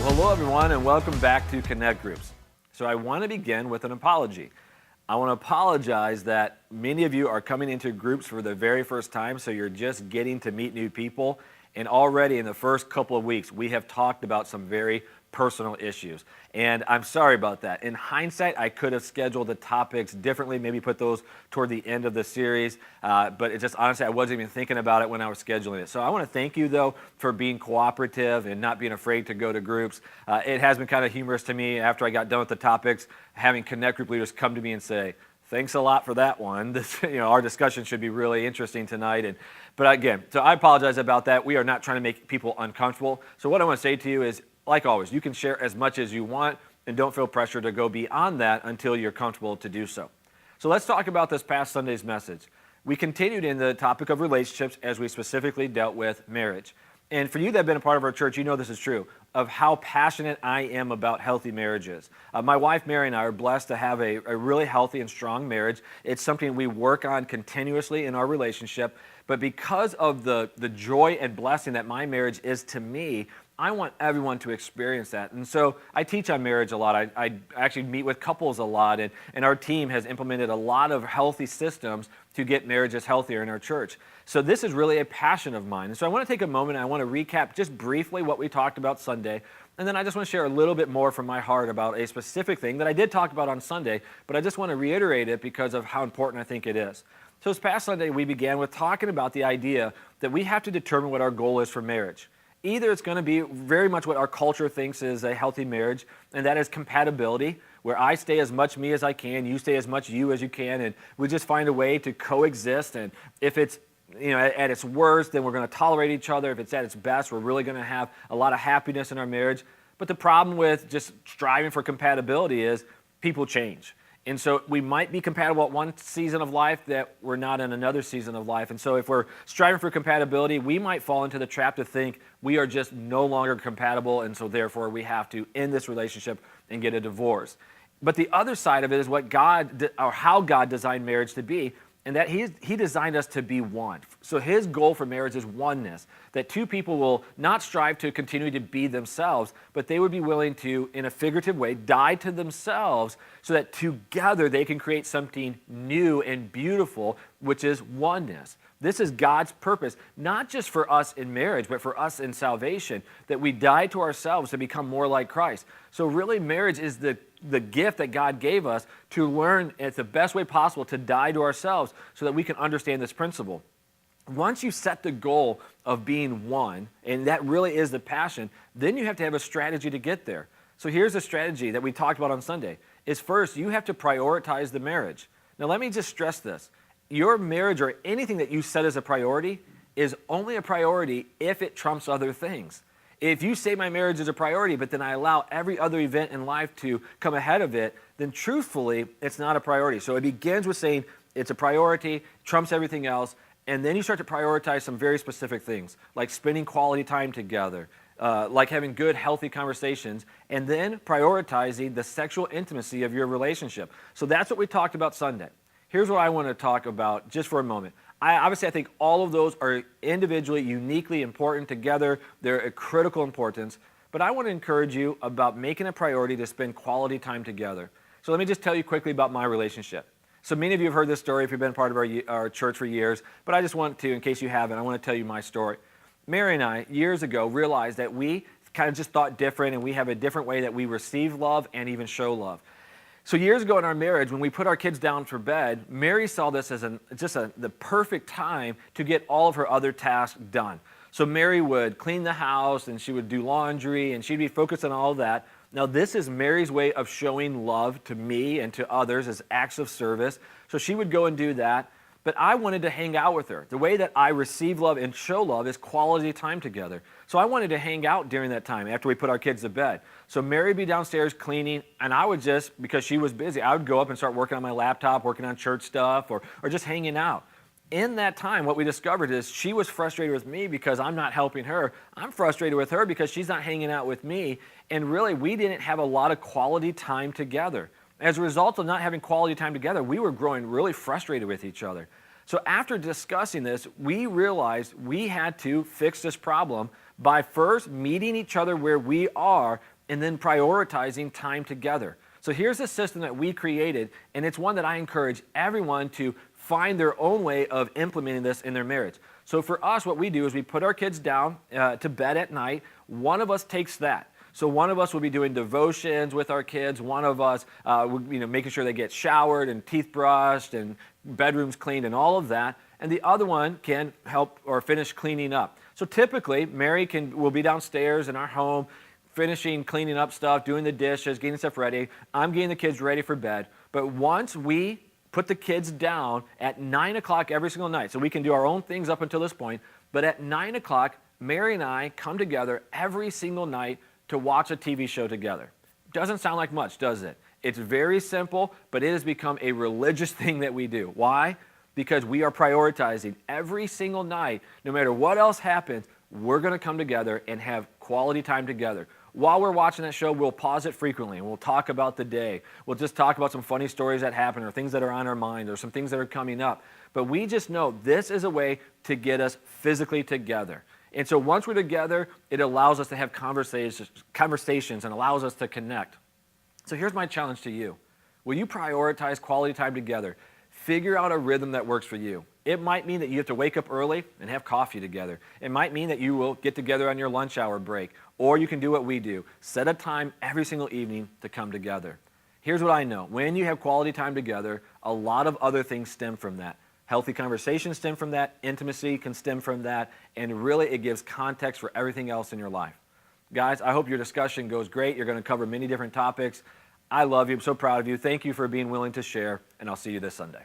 Well, hello, everyone, and welcome back to Connect Groups. So I want to begin with an apology. I want to apologize that many of you are coming into groups for the very first time, so you're just getting to meet new people. And already in the first couple of weeks, we have talked about some very personal issues. And I'm sorry about that. In hindsight, I could have scheduled the topics differently, maybe put those toward the end of the series. But it just, honestly, I wasn't even thinking about it when I was scheduling it. So I want to thank you, though, for being cooperative and not being afraid to go to groups. It has been kind of humorous to me after I got done with the topics, having Connect Group leaders come to me and say, thanks a lot for that one. This, our discussion should be really interesting tonight. But again, so I apologize about that. We are not trying to make people uncomfortable. So what I want to say to you is, like always, you can share as much as you want and don't feel pressure to go beyond that until you're comfortable to do so. So let's talk about this past Sunday's message. We continued in the topic of relationships as we specifically dealt with marriage. And for you that have been a part of our church, you know this is true, of how passionate I am about healthy marriages. My wife, Mary, and I are blessed to have a really healthy and strong marriage. It's something we work on continuously in our relationship. But because of the joy and blessing that my marriage is to me, I want everyone to experience that. And so I teach on marriage a lot. I actually meet with couples a lot, and our team has implemented a lot of healthy systems to get marriages healthier in our church. So this is really a passion of mine. And so I want to take a moment and I want to recap just briefly what we talked about Sunday. And then I just want to share a little bit more from my heart about a specific thing that I did talk about on Sunday, but I just want to reiterate it because of how important I think it is. So this past Sunday, we began with talking about the idea that we have to determine what our goal is for marriage. Either it's going to be very much what our culture thinks is a healthy marriage, and that is compatibility, where I stay as much me as I can, you stay as much you as you can, and we just find a way to coexist. And if it's at its worst, then we're going to tolerate each other. If it's at its best, we're really going to have a lot of happiness in our marriage. But the problem with just striving for compatibility is people change. And so we might be compatible at one season of life that we're not in another season of life. And so if we're striving for compatibility, we might fall into the trap to think we are just no longer compatible, and so therefore we have to end this relationship and get a divorce. But the other side of it is what God, or how God designed marriage to be, and that he designed us to be one. So his goal for marriage is oneness, that two people will not strive to continue to be themselves, but they would be willing to, in a figurative way, die to themselves so that together they can create something new and beautiful, which is oneness. This is God's purpose, not just for us in marriage, but for us in salvation, that we die to ourselves to become more like Christ. So really, marriage is the gift that God gave us to learn at the best way possible to die to ourselves so that we can understand this principle. Once you set the goal of being one, and that really is the passion, then you have to have a strategy to get there. So here's a strategy that we talked about on Sunday, is first, you have to prioritize the marriage. Now let me just stress this. Your marriage or anything that you set as a priority is only a priority if it trumps other things. If you say my marriage is a priority, but then I allow every other event in life to come ahead of it, then truthfully, it's not a priority. So it begins with saying it's a priority, trumps everything else, and then you start to prioritize some very specific things, like spending quality time together, like having good, healthy conversations, and then prioritizing the sexual intimacy of your relationship. So that's what we talked about Sunday. Here's what I want to talk about just for a moment. I think all of those are individually, uniquely important together. They're a critical importance. But I want to encourage you about making a priority to spend quality time together. So let me just tell you quickly about my relationship. So many of you have heard this story if you've been part of our church for years. But I just want to, in case you haven't, I want to tell you my story. Mary and I, years ago, realized that we kind of just thought different, and we have a different way that we receive love and even show love. So years ago in our marriage, when we put our kids down for bed, Mary saw this as the perfect time to get all of her other tasks done. So Mary would clean the house, and she would do laundry, and she'd be focused on all of that. Now this is Mary's way of showing love to me and to others as acts of service. So she would go and do that. But I wanted to hang out with her. The way that I receive love and show love is quality time together. So I wanted to hang out during that time after we put our kids to bed. So Mary would be downstairs cleaning, and I would just, because she was busy, I would go up and start working on my laptop, working on church stuff, or just hanging out. In that time, what we discovered is she was frustrated with me because I'm not helping her. I'm frustrated with her because she's not hanging out with me. And really, we didn't have a lot of quality time together. As a result of not having quality time together, we were growing really frustrated with each other. So after discussing this, we realized we had to fix this problem by first meeting each other where we are and then prioritizing time together. So here's a system that we created, and it's one that I encourage everyone to find their own way of implementing this in their marriage. So for us, what we do is we put our kids down to bed at night. One of us takes that. So one of us will be doing devotions with our kids. One of us, making sure they get showered and teeth brushed and bedrooms cleaned and all of that. And the other one can help or finish cleaning up. So typically, Mary will be downstairs in our home, finishing cleaning up stuff, doing the dishes, getting stuff ready. I'm getting the kids ready for bed. But once we put the kids down at 9 o'clock every single night, so we can do our own things up until this point, but at 9 o'clock, Mary and I come together every single night to watch a TV show together. Doesn't sound like much, does it? It's very simple, but it has become a religious thing that we do. Why? Because we are prioritizing every single night, no matter what else happens, we're going to come together and have quality time together. While we're watching that show, we'll pause it frequently and we'll talk about the day. We'll just talk about some funny stories that happen or things that are on our mind or some things that are coming up. But we just know this is a way to get us physically together. And so once we're together, it allows us to have conversations and allows us to connect. So here's my challenge to you. Will you prioritize quality time together? Figure out a rhythm that works for you. It might mean that you have to wake up early and have coffee together. It might mean that you will get together on your lunch hour break, or you can do what we do. Set a time every single evening to come together. Here's what I know. When you have quality time together, a lot of other things stem from that. Healthy conversations stem from that. Intimacy can stem from that. And really, it gives context for everything else in your life. Guys, I hope your discussion goes great. You're going to cover many different topics. I love you. I'm so proud of you. Thank you for being willing to share, and I'll see you this Sunday.